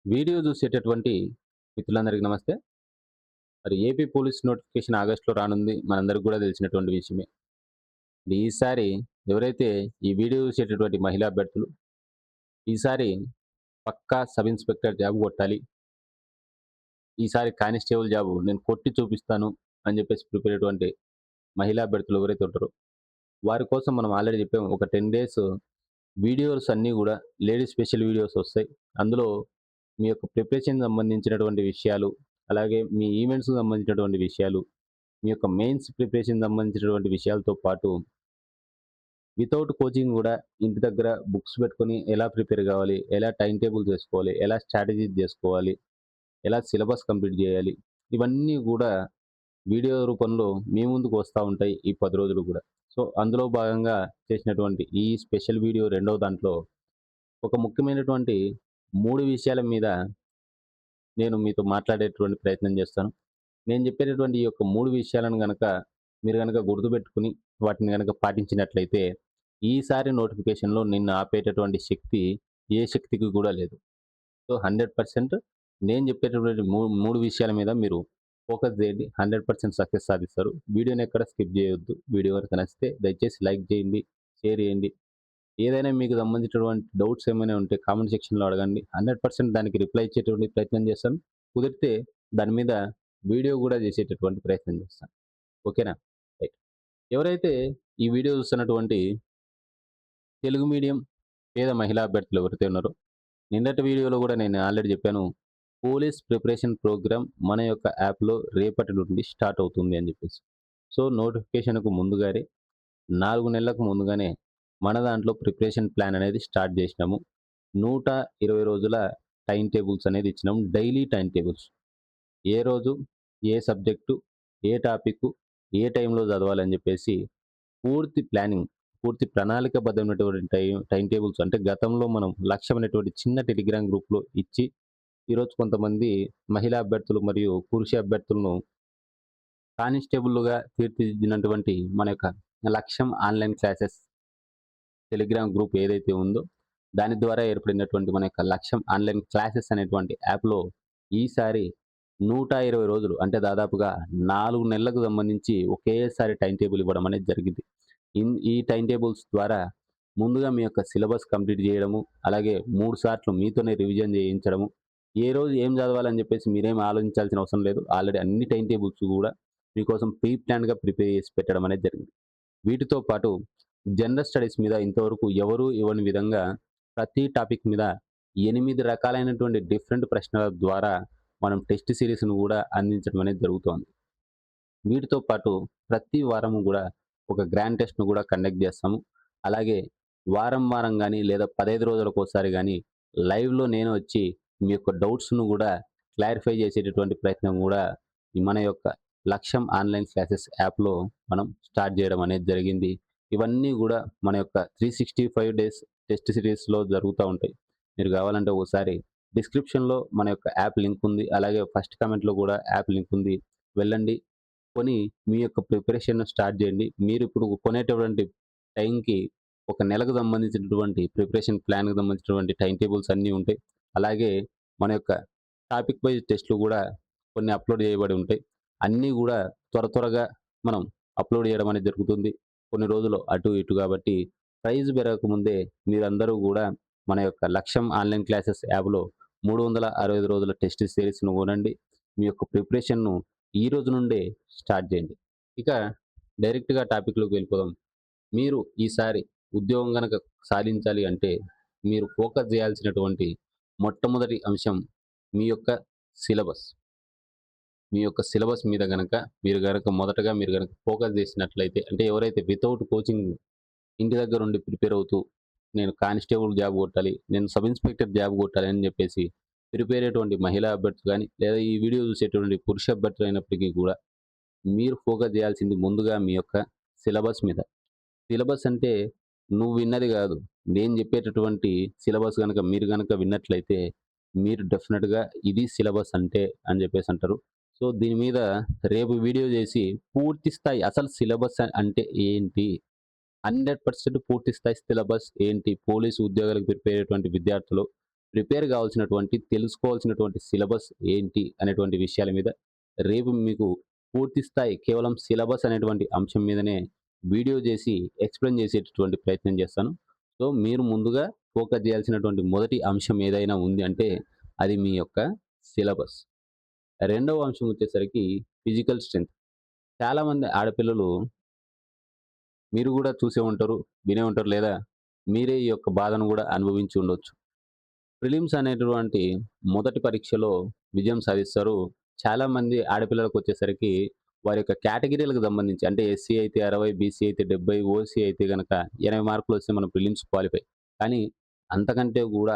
Video చూసేటటువంటి మిత్రులందరికీ నమస్తే. మరి ఏపీ పోలీస్ నోటిఫికేషన్ ఆగస్టులో రానుంది. మనందరికి కూడా తెలిసినటువంటి విషయమే. ఈసారి ఎవరైతే ఈ వీడియో చూసేటటువంటి మహిళా అభ్యర్థులు ఈసారి పక్కా సబ్ ఇన్స్‌పెక్టర్ జాబ్ కొట్టాలి. ఈసారి కానిస్టేబుల్ జాబ్ నేను కొట్టి చూపిస్తాను అని చెప్పేసి ప్రిపేర్ అయ్యేటువంటి మహిళా అభ్యర్థులు ఎవరైతే ఉంటారో వారి కోసం మనం ఆల్రెడీ చెప్పాము. ఒక 10 డేస్ వీడియోస్ అన్నీ కూడా లేడీస్ స్పెషల్ వీడియోస్ వస్తాయి. అందులో మీ యొక్క ప్రిపరేషన్‌కి సంబంధించినటువంటి విషయాలు, అలాగే మీ ఈవెంట్స్‌కి సంబంధించినటువంటి విషయాలు, మీ యొక్క మెయిన్స్ ప్రిపరేషన్‌కి సంబంధించినటువంటి విషయాలతో పాటు వితౌట్ కోచింగ్ గూడా ఇంటి దగ్గర బుక్స్ పెట్టుకొని ఎలా ప్రిపేర్ గావాలి, ఎలా టైమ్ టేబుల్ చేసుకోవాలి, ఎలా స్ట్రాటజీస్ జేసుకోవాలి, ఎలా సిలబస్ కంప్లీట్ జేయాలి, ఇవన్నీ గూడా వీడియో రూపంలో మీ ముందుకు వస్తా ఉంటాయి ఈ 10 రోజులు గూడా. సో, అందులో భాగంగా చేసినటువంటి ఈ స్పెషల్ వీడియో రెండవ దాంట్లో ఒక ముఖ్యమైనటువంటి 3 విషయాల మీద నేను మీతో మాట్లాడేటువంటి ప్రయత్నం చేస్తాను. నేను చెప్పేటటువంటి ఈ యొక్క 3 విషయాలను గనక మీరు గనక గుర్తుపెట్టుకొని వాటిని గనక పాటించినట్లయితే ఈసారి నోటిఫికేషన్‌లో నిన్ను ఆపేటటువంటి శక్తి ఏ శక్తికి కూడా లేదు. సో, 100% నేను చెప్పేటటువంటి 3 విషయాల మీద మీరు ఫోకస్ చేయండి. 100% సక్సెస్ సాధిస్తారు. వీడియోని ఎక్కడ స్కిప్ చేయొద్దు. వీడియో గనక నచ్చితే దయచేసి లైక్ చేయండి, షేర్ చేయండి. ఏదైనా మీకు సంబంధించినటువంటి డౌట్స్ ఏమైనా ఉంటే కామెంట్ సెక్షన్‌లో అడగండి. 100% దానికి రిప్లై ఇచ్చేటువంటి ప్రయత్నం చేస్తాను. కుదిరితే దాని మీద వీడియో గూడా చేసేటటువంటి ప్రయత్నం చేస్తాను. ఓకేనా? రైట్. ఎవరైతే ఈ వీడియో చూస్తున్నటువంటి తెలుగు మీడియం పేద మహిళా అభ్యర్థులు ఎవరైతే ఉన్నారో, నిన్నటి వీడియోలో గూడా నేను ఆల్రెడీ చెప్పాను. పోలీస్ ప్రిపరేషన్ ప్రోగ్రామ్ మన యొక్క యాప్‌లో రేపటి నుండి స్టార్ట్ అవుతుంది అని చెప్పేసి. సో, నోటిఫికేషన్‌కు ముందుగానే 4 నెలలకు ముందుగానే మన దాంట్లో ప్రిపరేషన్ ప్లాన్ అనేది స్టార్ట్ జేసినాము. 120 రోజుల టైమ్ టేబుల్స్ అనేది ఇచ్చినాము. Daily time tables. ఏ రోజు, ఏ సబ్జెక్టు, ఏ టాపిక్కు, ఏ టైంలో చదవాలని జెప్పేసి పూర్తి ప్లానింగ్, పూర్తి ప్రణాళికాబద్ధమైనటువంటి టైమ్ టేబుల్స్ అంటే గతంలో మనం లక్ష్యం అనేటువంటి చిన్న టెలిగ్రామ్ గ్రూప్‌లో ఇచ్చి, ఈరోజు కొంతమంది మహిళా అభ్యర్థులు మరియు పురుష అభ్యర్థులను కానిస్టేబుల్‌లుగా తీర్చిదిద్దినటువంటి మన యొక్క లక్ష్యం ఆన్‌లైన్ క్లాసెస్ టెలిగ్రామ్ గ్రూప్ ఏదైతే ఉందో, దాని ద్వారా ఏర్పడినటువంటి మన యొక్క లక్ష్యం ఆన్‌లైన్ క్లాసెస్ అనేటువంటి యాప్‌లో ఈసారి 120 రోజులు అంటే దాదాపుగా 4 నెలలకు సంబంధించి ఒకేసారి టైమ్ టేబుల్ ఇవ్వడం అనేది జరిగింది. ఈ టైమ్ టేబుల్స్ ద్వారా ముందుగా మీ యొక్క సిలబస్ కంప్లీట్ చేయడము, అలాగే 3 సార్లు మీతోనే రివిజన్ చేయించడము. ఏ రోజు ఏం చదవాలని చెప్పేసి మీరేం ఆలోచించాల్సిన అవసరం లేదు. ఆల్రెడీ అన్ని టైమ్ టేబుల్స్ కూడా మీకోసం ప్రీ ప్లాన్‌గా ప్రిపేర్ చేసి పెట్టడం అనేది జరిగింది. వీటితో పాటు జనరల్ స్టడీస్ మీద ఇంతవరకు ఎవరు ఇవ్వని విధంగా ప్రతి టాపిక్ మీద 8 రకాలైనటువంటి డిఫరెంట్ ప్రశ్నల ద్వారా మనం టెస్ట్ సిరీస్‌ను గూడా అందించడం అనేది జరుగుతోంది. వీటితో పాటు ప్రతి వారము గూడా ఒక గ్రాండ్ టెస్ట్‌ను గూడా కండక్ట్ జేస్తాము. అలాగే వారం వారం గాని లేదా 15 రోజులకోసారి గాని లైవ్‌లో నేను వచ్చి మీ యొక్క డౌట్స్‌ను గూడా క్లారిఫై చేసేటటువంటి ప్రయత్నం గూడా ఈ మన యొక్క లక్ష్యం ఆన్‌లైన్ క్లాసెస్ యాప్‌లో మనం స్టార్ట్ జేయడం అనేది జరిగింది. ఇవన్నీ గూడా మన యొక్క 365 డేస్ టెస్ట్ సిరీస్‌లో జరుగుతా ఉంటాయి. మీరు గావాలంటే ఓసారి డిస్క్రిప్షన్‌లో మన యొక్క యాప్ లింక్ ఉంది. అలాగే ఫస్ట్ కామెంట్‌లో గూడా యాప్ లింక్ ఉంది. వెళ్ళండి. కొని మీ యొక్క ప్రిపరేషన్‌ను స్టార్ట్ జేయండి. మీరిప్పుడు కొనేటటువంటి టైంకి ఒక నెలకు సంబంధించినటువంటి ప్రిపరేషన్ ప్లాన్‌కి సంబంధించినటువంటి టైమ్ టేబుల్స్ అన్నీ ఉంటాయి. అలాగే మన యొక్క టాపిక్ వైస్ టెస్ట్‌లు గూడా కొన్ని అప్‌లోడ్ చేయబడి ఉంటాయి. అన్నీ గూడా త్వరగా మనం అప్‌లోడ్ చేయడం అనేది జరుగుతుంది. కొన్ని రోజులు అటు ఇటు గాబట్టి ప్రైజ్ పెరగకముందే మీరందరూ గూడా మన యొక్క లక్ష్యం ఆన్‌లైన్ క్లాసెస్ యాప్‌లో 365 రోజుల టెస్ట్ సిరీస్‌ను కొనండి. మీ యొక్క ప్రిపరేషన్‌ను ఈ రోజు నుండే స్టార్ట్ చేయండి. ఇక డైరెక్ట్‌గా టాపిక్‌లోకి వెళ్ళిపోదాం. మీరు ఈసారి ఉద్యోగం గనక సాధించాలి అంటే, మీరు ఫోకస్ చేయాల్సినటువంటి మొట్టమొదటి అంశం మీ యొక్క సిలబస్. మీ యొక్క సిలబస్ మీద గనక మొదటగా మీరు గనక ఫోకస్ చేసినట్లయితే అంటే ఎవరైతే వితౌట్ కోచింగ్ ఇంటి దగ్గరుండి ప్రిపేర్ అవుతూ, నేను కానిస్టేబుల్ జాబ్ కొట్టాలి, నేను సబ్ ఇన్స్‌పెక్టర్ జాబ్ కొట్టాలి అని చెప్పేసి ప్రిపేర్ అయ్యేటువంటి మహిళా అభ్యర్థులు గాని, లేదా ఈ వీడియో చూసేటువంటి పురుష అభ్యర్థులైనప్పటికీ కూడా మీరు ఫోకస్ చేయాల్సింది ముందుగా మీ యొక్క సిలబస్ మీద. సిలబస్ అంటే నువ్వు విన్నది గాదు. నేను జెప్పేటటువంటి సిలబస్ గనక మీరు గనక విన్నట్లయితే, మీరు డెఫినిట్‌గా ఇది సిలబస్ అంటే అని జెప్పేసంటారు. సో, దీని మీద రేపు వీడియో జేసి పూర్తి స్థాయి అసలు సిలబస్ అంటే ఏంటి? 100% పూర్తి స్థాయి సిలబస్ ఏంటి? పోలీసు ఉద్యోగాలకు ప్రిపేర్ అయ్యేటువంటి విద్యార్థులు ప్రిపేర్ కావాల్సినటువంటి, తెలుసుకోవాల్సినటువంటి సిలబస్ ఏంటి అనేటువంటి విషయాల మీద రేపు మీకు పూర్తి స్థాయి కేవలం సిలబస్ అనేటువంటి అంశం మీదనే వీడియో చేసి ఎక్స్‌ప్లెయిన్ చేసేటటువంటి ప్రయత్నం చేస్తాను. సో, మీరు ముందుగా ఫోకస్ చేయాల్సినటువంటి మొదటి అంశం ఏదైనా ఉంది అంటే అది మీ యొక్క సిలబస్. రెండవ అంశం వచ్చేసరికి ఫిజికల్ స్ట్రెంత్. చాలామంది ఆడపిల్లలు మీరు గూడా చూసే ఉంటారు, వినే ఉంటారు లేదా మీరే ఈ యొక్క బాధను గూడా అనుభవించి ఉండొచ్చు. ప్రిలిమ్స్ అనేటువంటి మొదటి పరీక్షలో విజయం సాధిస్తారు. చాలామంది ఆడపిల్లలకొచ్చేసరికి వారి యొక్క కేటగిరీలకు సంబంధించి అంటే ఎస్సీ అయితే 60, బీసీ అయితే 70, ఓసీ అయితే గనక 80 మార్కులొస్తే మనం ప్రిలిమ్స్ క్వాలిఫై. కానీ అంతకంటే గూడా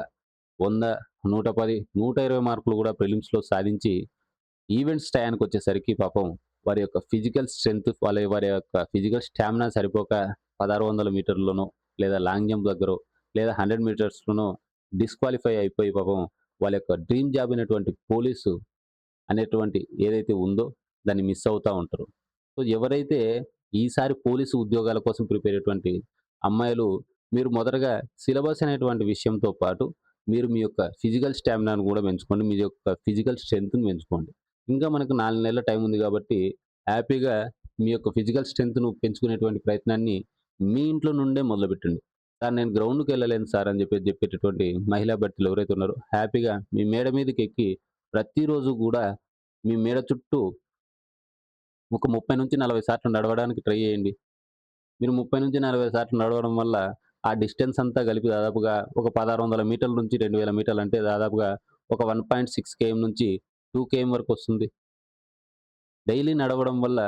100, 110, 120 మార్కులు గూడా ప్రిలిమ్స్‌లో సాధించి ఈవెంట్స్ టయానికొచ్చేసరికి పాపం వారి యొక్క ఫిజికల్ స్ట్రెంత్ వారి యొక్క ఫిజికల్ స్టామినా సరిపోక 1600 మీటర్‌లోనో లేదా లాంగ్ జంప్ దగ్గరో లేదా 100 మీటర్స్‌లోనో డిస్‌క్వాలిఫై అయిపోయి పాపం వాళ్ళ యొక్క డ్రీమ్ జాబ్ అయినటువంటి పోలీసు అనేటువంటి ఏదైతే ఉందో దాన్ని మిస్ అవుతా ఉంటారు. సో, ఎవరైతే ఈసారి పోలీసు ఉద్యోగాల కోసం ప్రిపేర్ అయ్యేటువంటి అమ్మాయిలు మీరు మొదటగా సిలబస్ అనేటువంటి విషయంతో పాటు మీరు మీ యొక్క ఫిజికల్ స్టామినాను గూడా పెంచుకోండి. మీ యొక్క ఫిజికల్ స్ట్రెంగ్త్‌ని పెంచుకోండి. ఇంకా మనకు 4 నెలల టైం ఉంది కాబట్టి హ్యాపీగా మీ యొక్క ఫిజికల్ స్ట్రెంగ్త్‌ను పెంచుకునేటువంటి ప్రయత్నాన్ని మీ ఇంట్లో నుండే మొదలుపెట్టండి. సార్ నేను గ్రౌండ్‌కెళ్ళలేను సార్ అని చెప్పేటటువంటి మహిళా అభ్యర్థులు ఎవరైతే ఉన్నారో హ్యాపీగా మీ మేడ మీదకెక్కి ప్రతిరోజు గూడా మీ మేడ చుట్టూ ఒక 30-40 సార్లు నడవడానికి ట్రై చేయండి. మీరు 30-40 సార్లు నడవడం వల్ల ఆ డిస్టెన్స్ అంతా కలిపి దాదాపుగా ఒక 1600 మీటర్ల నుంచి 2000 మీటర్లు అంటే దాదాపుగా ఒక 1.6 కేఎం నుంచి 2 కేఎం వరకొస్తుంది. డైలీ నడవడం వల్ల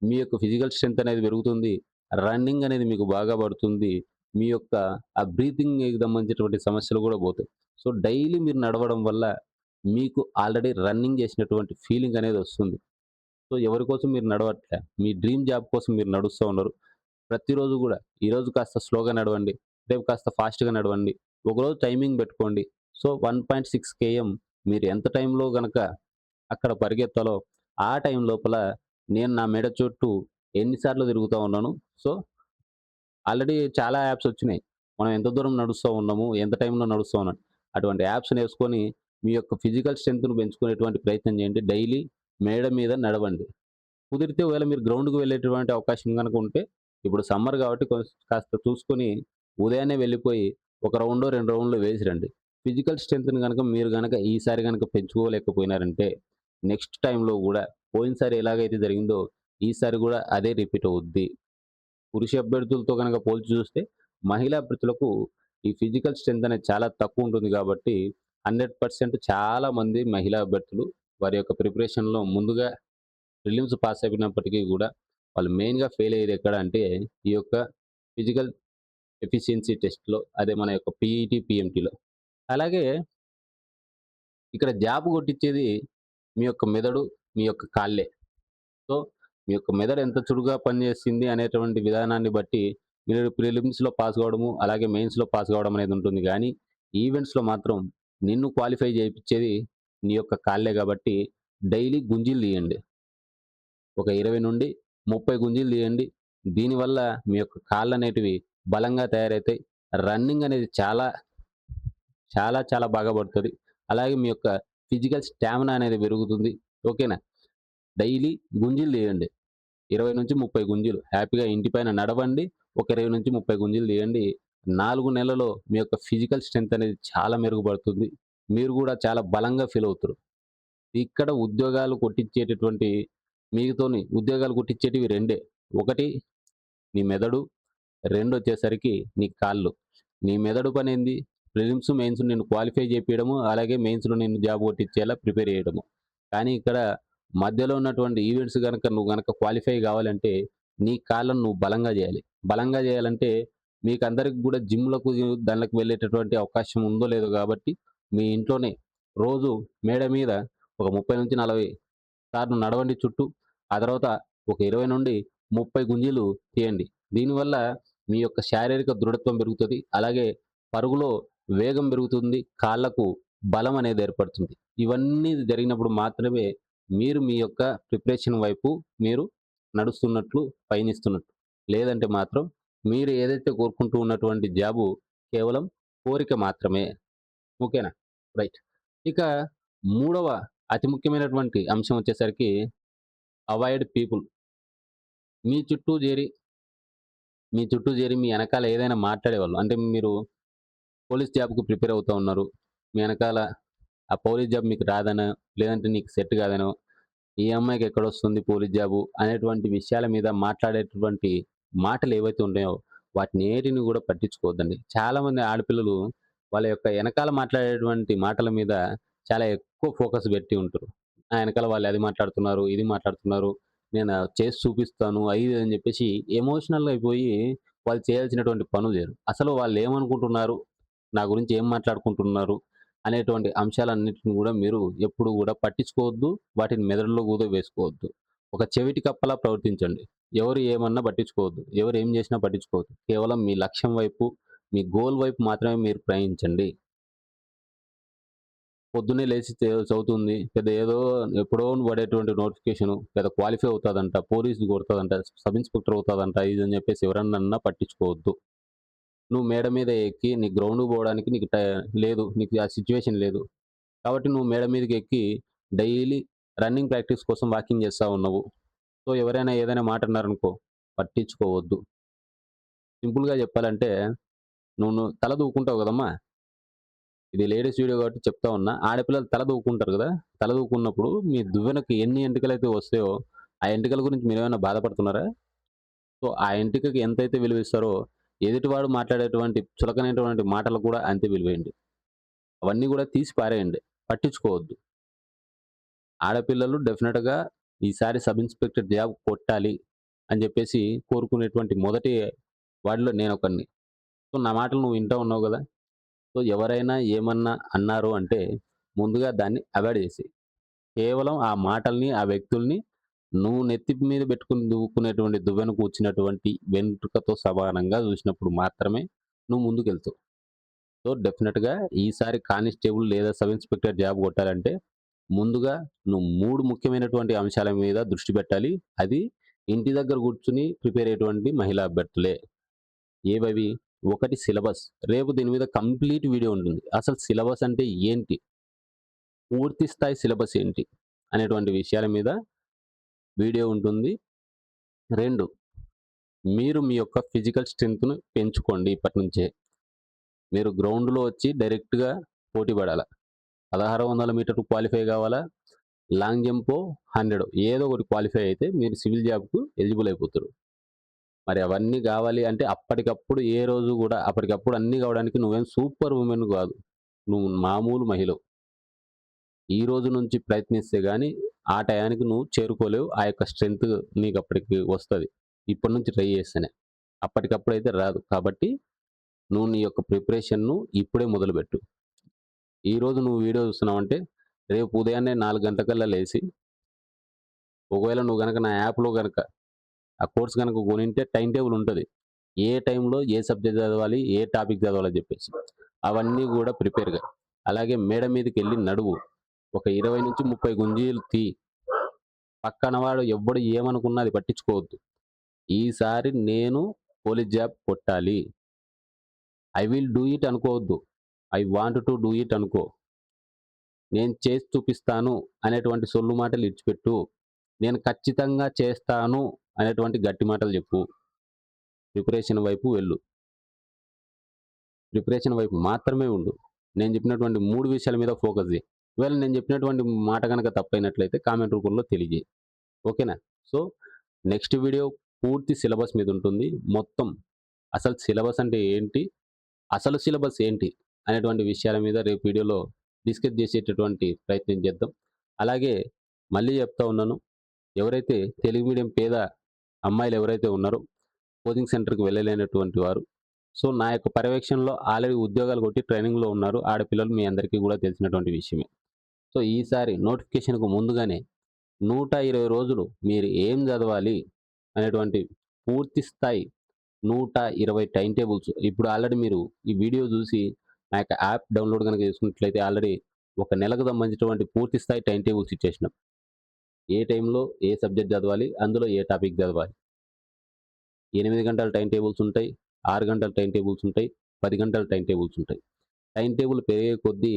మీ యొక్క ఫిజికల్ స్ట్రెంత్ అనేది పెరుగుతుంది. రన్నింగ్ అనేది మీకు బాగా పడుతుంది. మీ యొక్క ఆ బ్రీతింగ్‌కి సంబంధించినటువంటి సమస్యలు గూడా పోతాయి. సో, డైలీ మీరు నడవడం వల్ల మీకు ఆల్రెడీ రన్నింగ్ చేసినటువంటి ఫీలింగ్ అనేది వస్తుంది. సో, ఎవరి కోసం మీరు నడవట్లే. మీ డ్రీమ్ జాబ్ కోసం మీరు నడుస్తా ఉన్నారు. ప్రతిరోజు గూడా ఈరోజు కాస్త స్లోగా నడవండి. రేపు కాస్త ఫాస్ట్‌గా నడవండి. ఒకరోజు టైమింగ్ పెట్టుకోండి. సో, 1.6 కేఎం మీరు ఎంత టైంలో గనక అక్కడ పరిగెత్తాలో, ఆ టైం లోపల నేను నా మెడ చుట్టూ ఎన్ని సార్లు తిరుగుతా ఉన్నాను. సో, ఆల్రెడీ చాలా యాప్స్ వచ్చినాయి. మనం ఎంత దూరం నడుస్తా ఉన్నాము, ఎంత టైంలో నడుస్తా ఉన్నాం. అటువంటి యాప్స్ నేర్చుకొని మీ యొక్క ఫిజికల్ స్ట్రెంగ్త్‌ని పెంచుకునేటువంటి ప్రయత్నం చేయండి. డైలీ మేడ మీద నడవండి. కుదిరితే ఒకవేళ మీరు గ్రౌండ్‌కి వెళ్ళేటువంటి అవకాశం గనుక ఉంటే, ఇప్పుడు సమ్మర్ కాబట్టి కాస్త చూసుకొని ఉదయాన్నే వెళ్ళిపోయి ఒక రౌండో, 2 రౌండ్‌లో వేసి రండి. ఫిజికల్ స్ట్రెంగ్త్‌ని గనక మీరు గనక ఈసారి గనక పెంచుకోలేకపోయినారంటే, నెక్స్ట్ టైమ్‌లో గూడా పోయినసారి ఎలాగైతే జరిగిందో ఈసారి గూడా అదే రిపీట్ అవుద్ది. పురుష అభ్యర్థులతో గనక పోల్చి చూస్తే, మహిళా అభ్యర్థులకు ఈ ఫిజికల్ స్ట్రెంత్ అనేది చాలా తక్కువుంటుంది గాబట్టి, 100% చాలా మంది మహిళా అభ్యర్థులు వారి యొక్క ప్రిపరేషన్‌లో ముందుగా ప్రిలిమ్స్ పాస్ అయిపోయినప్పటికీ గూడా, వాళ్ళు మెయిన్‌గా ఫెయిల్ అయ్యేది ఎక్కడ అంటే, ఈ యొక్క ఫిజికల్ ఎఫిషియన్సీ టెస్ట్‌లో అదే మన యొక్క పీఈటీ, పీఎంటీలో. అలాగే ఇక్కడ జాబ్ కొట్టిచ్చేది మీ యొక్క మెదడు, మీ యొక్క కాళ్ళే. సో, మీ యొక్క మెదడు ఎంత చురుగ్గా పనిచేసింది అనేటువంటి విధానాన్ని బట్టి మీరు ప్రిలిమ్స్‌లో పాస్ కావడము, అలాగే మెయిన్స్‌లో పాస్ కావడం అనేది ఉంటుంది గానీ, ఈవెంట్స్‌లో మాత్రం నిన్ను క్వాలిఫై చేపిచ్చేది నీ యొక్క కాళ్ళే గాబట్టి, డైలీ గుంజీలు తీయండి. ఒక 20-30 గుంజీలు తీయండి. దీనివల్ల మీ యొక్క కాళ్ళనేటివి బలంగా తయారైతాయి. రన్నింగ్ అనేది చాలా బాగా పడుతది. అలాగే మీ యొక్క ఫిజికల్ స్టామినా అనేది పెరుగుతుంది. ఓకేనా? డైలీ గుంజీలు తీయండి. 20-30 గుంజీలు. హ్యాపీగా ఇంటి పైన నడవండి. ఒక 20-30 గుంజీలు తీయండి. 4 నెలల్లో మీ యొక్క ఫిజికల్ స్ట్రెంత్ అనేది చాలా మెరుగుపడుతుంది. మీరు గూడా చాలా బలంగా ఫీల్ అవుతారు. ఇక్కడ ఉద్యోగాలు కొట్టిచ్చేటటువంటి మీతోని ఉద్యోగాలు కొట్టిచ్చేటివి రెండే. ఒకటి నీ మెదడు, రెండొచ్చేసరికి నీ కాళ్ళు. నీ మెదడు పనేంది? ప్రిలిమ్స్, మెయిన్స్ నిన్ను క్వాలిఫై చేపియడము, అలాగే మెయిన్స్‌లో నిన్ను జాబ్ కొట్టిచ్చేలా ప్రిపేర్ చేయడము. కానీ ఇక్కడ మధ్యలో ఉన్నటువంటి ఈవెంట్స్ గనక నువ్వు గనక క్వాలిఫై కావాలంటే, నీ కాళ్ళను నువ్వు బలంగా చేయాలి. బలంగా చేయాలంటే మీకందరికి గూడా జిమ్‌లకు దాన్లకు వెళ్ళేటటువంటి అవకాశం ఉందో లేదో గాబట్టి, మీ ఇంట్లోనే రోజు మేడ మీద ఒక 30-40 సార్లు నడవండి చుట్టూ. ఆ తర్వాత ఒక 20-30 గుంజీలు తీయండి. దీనివల్ల మీ యొక్క శారీరక దృఢత్వం పెరుగుతది. అలాగే పరుగులో వేగం పెరుగుతుంది. కాళ్ళకు బలం అనేది ఏర్పడుతుంది. ఇవన్నీ జరిగినప్పుడు మాత్రమే మీరు మీ యొక్క ప్రిపరేషన్ వైపు మీరు నడుస్తున్నట్లు, పయనిస్తున్నట్లు. లేదంటే మాత్రం మీరు ఏదైతే కోరుకుంటూ ఉన్నటువంటి జాబు కేవలం కోరిక మాత్రమే. ఓకేనా? రైట్. ఇక మూడవ అతి ముఖ్యమైనటువంటి అంశం వచ్చేసరికి అవాయిడ్ పీపుల్. మీ చుట్టూ జేరి, మీ చుట్టూ జేరి మీ ఎనకాల ఏదైనా మాట్లాడేవాళ్ళు. అంటే మీరు పోలీస్ జాబ్‌కి ప్రిపేర్ అవుతా ఉన్నారు. మీ ఎనకాల ఆ పోలీస్ జాబ్ మీకు రాదనో, లేదంటే నీకు సెట్ కాదనో, ఈ అమ్మాయికి ఎక్కడొస్తుంది పోలీస్ జాబు అనేటువంటి విషయాల మీద మాట్లాడేటువంటి మాటలు ఏవైతే ఉన్నాయో, వాటినేటిని గూడా పట్టించుకోవద్దండి. చాలామంది ఆడపిల్లలు వాళ్ళ యొక్క ఎనకాల మాట్లాడేటువంటి మాటల మీద చాలా ఎక్కువ ఫోకస్ పెట్టి ఉంటారు. నా ఎనకాల వాళ్ళు అది మాట్లాడుతున్నారు, ఇది మాట్లాడుతున్నారు. నేను చేసి చూపిస్తాను. అది ఇది అని చెప్పేసి ఎమోషనల్ అయిపోయి వాళ్ళు చేయాల్సినటువంటి పనులు చేయరు. అసలు వాళ్ళేమనుకుంటున్నారు? నా గురించి ఏం మాట్లాడుకుంటున్నారు? అనేటువంటి అంశాలన్నిటిని గూడా మీరు ఎప్పుడు గూడా పట్టించుకోవద్దు. వాటిని మెదడులో గూడా వేసుకోవద్దు. ఒక చెవిటి కప్పలా ప్రవర్తించండి. ఎవరు ఏమన్నా పట్టించుకోవద్దు. ఎవరు ఏం చేసినా పట్టించుకోవద్దు. కేవలం మీ లక్ష్యం వైపు, మీ గోల్ వైపు మాత్రమే మీరు ప్రయాణించండి. పొద్దున్నే లేచి చదువుతుంది. పెద్ద ఏదో ఎప్పుడో పడేటువంటి నోటిఫికేషను, పెద్ద క్వాలిఫై అవుతాదంట, పోలీస్‌ది కొడతదంట, సబ్ ఇన్స్‌పెక్టర్ అవుతాదంట, ఇది అని చెప్పేసి ఎవరన్నా పట్టించుకోవద్దు. నువ్వు మేడ మీద ఎక్కి నీ గ్రౌండ్‌కి పోవడానికి నీకు లేదు. నీకు ఆ సిట్యుయేషన్ లేదు. కాబట్టి నువ్వు మేడ మీదకెక్కి డైలీ రన్నింగ్ ప్రాక్టీస్ కోసం వాకింగ్ చేస్తా ఉన్నావు. సో, ఎవరైనా ఏదైనా మాట అన్నారనుకో పట్టించుకోవద్దు. సింపుల్‌గా చెప్పాలంటే నువ్వు తల దూకుంటావు కదమ్మా! ఇది లేడీస్ వీడియో కాబట్టి చెప్తా ఉన్నా. ఆడపిల్లలు తల దూకుంటారు గదా! తల దూకున్నప్పుడు మీ దువ్వెనకి ఎన్ని ఎంటికలైతే వస్తాయో, ఆ ఎంటికల గురించి మీరేమైనా బాధపడుతున్నారా? సో, ఆ ఎంటికకి ఎంతైతే విలువిస్తారో, ఎదుటివాడు మాట్లాడేటువంటి చులకనైనటువంటి మాటలకు కూడా అంతే విలువేయండి. అవన్నీ గూడా తీసి పారేయండి. పట్టించుకోవద్దు. ఆడపిల్లలు డెఫినిట్‌గా ఈసారి సబ్ ఇన్స్‌పెక్టర్ జాబ్ కొట్టాలి అని జెప్పేసి కోరుకునేటువంటి మొదటి వాడిలో నేనొకడిని. సో, నా మాటలు నువ్వు వింటా ఉన్నావు గదా! సో, ఎవరైనా ఏమన్నా అన్నారు అంటే ముందుగా దాన్ని అవాయిడ్ జేసేయి. కేవలం ఆ మాటల్ని, ఆ వ్యక్తుల్ని నువ్వు నెత్తి మీద పెట్టుకొని దువ్వుకునేటువంటి దువ్వెన కూర్చున్నటువంటి వెంట్రుకతో సమానంగా జూసినప్పుడు మాత్రమే నువ్వు ముందుకెళ్తావు. సో, డెఫినిట్‌గా ఈసారి కానిస్టేబుల్ లేదా సబ్ ఇన్స్‌పెక్టర్ జాబ్ కొట్టాలంటే ముందుగా నువ్వు 3 ముఖ్యమైనటువంటి అంశాల మీద దృష్టి పెట్టాలి. అది ఇంటి దగ్గర కూర్చొని ప్రిపేర్ అయ్యేటువంటి మహిళా అభ్యర్థులే. ఏవవి? ఒకటి సిలబస్. రేపు దీని మీద కంప్లీట్ వీడియో ఉంటుంది. అసలు సిలబస్ అంటే ఏంటి? పూర్తి స్థాయి సిలబస్ ఏంటి? అనేటువంటి విషయాల మీద వీడియో ఉంటుంది. 2 మీరు మీ యొక్క ఫిజికల్ స్ట్రెంగ్త్‌ను పెంచుకోండి ఇప్పటినుంచే. మీరు గ్రౌండ్‌లో వచ్చి డైరెక్ట్‌గా పోటీ పడాల. 1600 మీటర్లు క్వాలిఫై కావాలా? లాంగ్ జంపో, 100 ఏదో ఒకటి క్వాలిఫై అయితే మీరు సివిల్ జాబ్‌కు ఎలిజిబుల్ అయిపోతారు. మరి అవన్నీ గావాలి అంటే అప్పటికప్పుడు ఏ రోజు గూడా అప్పటికప్పుడు అన్నీ కావడానికి నువ్వేం సూపర్ వుమెన్ గాదు. నువ్వు మామూలు మహిళవు. ఈ రోజు నుంచి ప్రయత్నిస్తే గాని ఆ టయానికి నువ్వు చేరుకోలేవు. ఆ యొక్క స్ట్రెంత్ నీకప్పటికి వస్తది. ఇప్పటి నుంచి ట్రై చేస్తేనే. అప్పటికప్పుడైతే రాదు. కాబట్టి నువ్వు నీ యొక్క ప్రిపరేషన్‌ను ఇప్పుడే మొదలుపెట్టు. ఈరోజు నువ్వు వీడియో చూస్తున్నావంటే రేపు ఉదయాన్నే 4 గంటలకల్లా లేసి ఒకవేళ నువ్వు గనక నా యాప్‌లో గనక ఆ కోర్స్ గనక కొనింటే టైమ్ టేబుల్ ఉంటది. ఏ టైంలో ఏ సబ్జెక్ట్ చదవాలి, ఏ టాపిక్ చదవాలని జెప్పేసి. అవన్నీ గూడా ప్రిపేర్‌గా. అలాగే మేడ మీదకెళ్ళి నడువు. ఒక 20-30 గుంజీలు తీ. పక్కన వాడు ఎవ్వడు ఏమనుకున్నా అది పట్టించుకోవద్దు. ఈసారి నేను పోలీస్ జాబ్ కొట్టాలి. ఐ విల్ డూ ఇట్ అనుకోవద్దు. I want to do it అనుకో. నేను చేసి చూపిస్తాను అనేటువంటి సొల్లు మాటలు ఇడిచిపెట్టు. నేను ఖచ్చితంగా చేస్తాను అనేటువంటి గట్టి మాటలు జెప్పు. ప్రిపరేషన్ వైపు వెళ్ళు. ప్రిపరేషన్ వైపు మాత్రమే ఉండు. నేను చెప్పినటువంటి 3 విషయాల మీద ఫోకస్ జెయి. ఒకవేళ నేను చెప్పినటువంటి మాట గనక తప్పైనట్లయితే కామెంట్ రూపంలో తెలియజేయి. ఓకేనా? సో, నెక్స్ట్ వీడియో పూర్తి సిలబస్ మీద ఉంటుంది. మొత్తం అసలు సిలబస్ అంటే ఏంటి? అసలు సిలబస్ ఏంటి? అనేటువంటి విషయాల మీద రేపు వీడియోలో డిస్కస్ చేసేటటువంటి ప్రయత్నం చేద్దాం. అలాగే మళ్ళీ చెప్తా ఉన్నాను. ఎవరైతే తెలుగు మీడియం పేద అమ్మాయిలు ఎవరైతే ఉన్నారో కోచింగ్ సెంటర్‌కి వెళ్ళలేనటువంటి వారు. సో, నా యొక్క పర్యవేక్షణలో ఆల్రెడీ ఉద్యోగాలు కొట్టి ట్రైనింగ్‌లో ఉన్నారు. ఆడపిల్లలు మీ అందరికీ గూడా తెలిసినటువంటి విషయమే. సో, ఈసారి నోటిఫికేషన్‌కు ముందుగానే 120 రోజులు మీరు ఏం చదవాలి అనేటువంటి పూర్తి స్థాయి 120 టైమ్ టేబుల్స్ ఇప్పుడు ఆల్రెడీ మీరు ఈ వీడియో చూసి నా యొక్క యాప్ డౌన్‌లోడ్ గనుక చేసుకున్నట్లయితే ఆల్రెడీ ఒక నెలకు సంబంధించినటువంటి పూర్తి స్థాయి టైమ్ టేబుల్స్ ఇచ్చేసినాం. ఏ టైంలో ఏ సబ్జెక్ట్ చదవాలి, అందులో ఏ టాపిక్ చదవాలి. 8 గంటల టైమ్ టేబుల్స్ ఉంటాయి. 6 గంటల టైమ్ టేబుల్స్ ఉంటాయి. 10 గంటల టైమ్ టేబుల్స్ ఉంటాయి. టైమ్ టేబుల్ పెరిగే కొద్దీ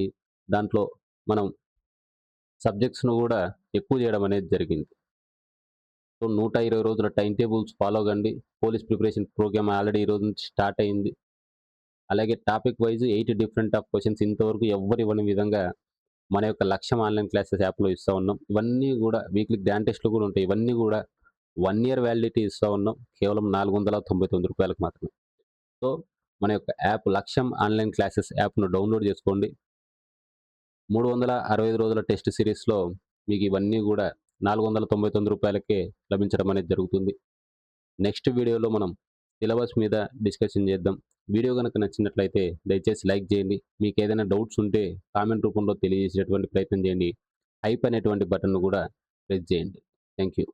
దాంట్లో మనం సబ్జెక్ట్స్‌ను గూడా ఎక్కువ చేయడం అనేది జరిగింది. సో, 120 రోజుల టైమ్ టేబుల్స్ ఫాలో కండి. పోలీస్ ప్రిపరేషన్ ప్రోగ్రామ్ ఆల్రెడీ ఈ రోజు నుంచి స్టార్ట్ అయింది. అలాగే topic wise 8 different of questions ఇంతవరకు ఎవ్వరు ఇవ్వని విధంగా మన యొక్క లక్ష్యం ఆన్‌లైన్ క్లాసెస్ యాప్‌లో ఇస్తా ఉన్నాం. ఇవన్నీ గూడా వీక్లీ గ్రాండ్ టెస్ట్‌లు గూడా ఉంటాయి. ఇవన్నీ గూడా 1 ఇయర్ వ్యాలిడిటీ ఇస్తా ఉన్నాం. కేవలం రూ. 499 మాత్రమే. సో, మన యొక్క యాప్ లక్ష్యం ఆన్‌లైన్ క్లాసెస్ యాప్‌ను డౌన్‌లోడ్ చేసుకోండి. 365 రోజుల టెస్ట్ సిరీస్‌లో మీకు ఇవన్నీ గూడా రూ. 499కే లభించడం అనేది జరుగుతుంది. నెక్స్ట్ వీడియోలో మనం సిలబస్ మీద డిస్కషన్ చేద్దాం. వీడియో గనుక నచ్చినట్లయితే దయచేసి లైక్ చేయండి. మీకేదైనా డౌట్స్ ఉంటే కామెంట్ రూపంలో తెలియజేసేటువంటి ప్రయత్నం చేయండి. హైప్ అనేటువంటి బటన్‌ను గూడా ప్రెస్ చేయండి. Thank you.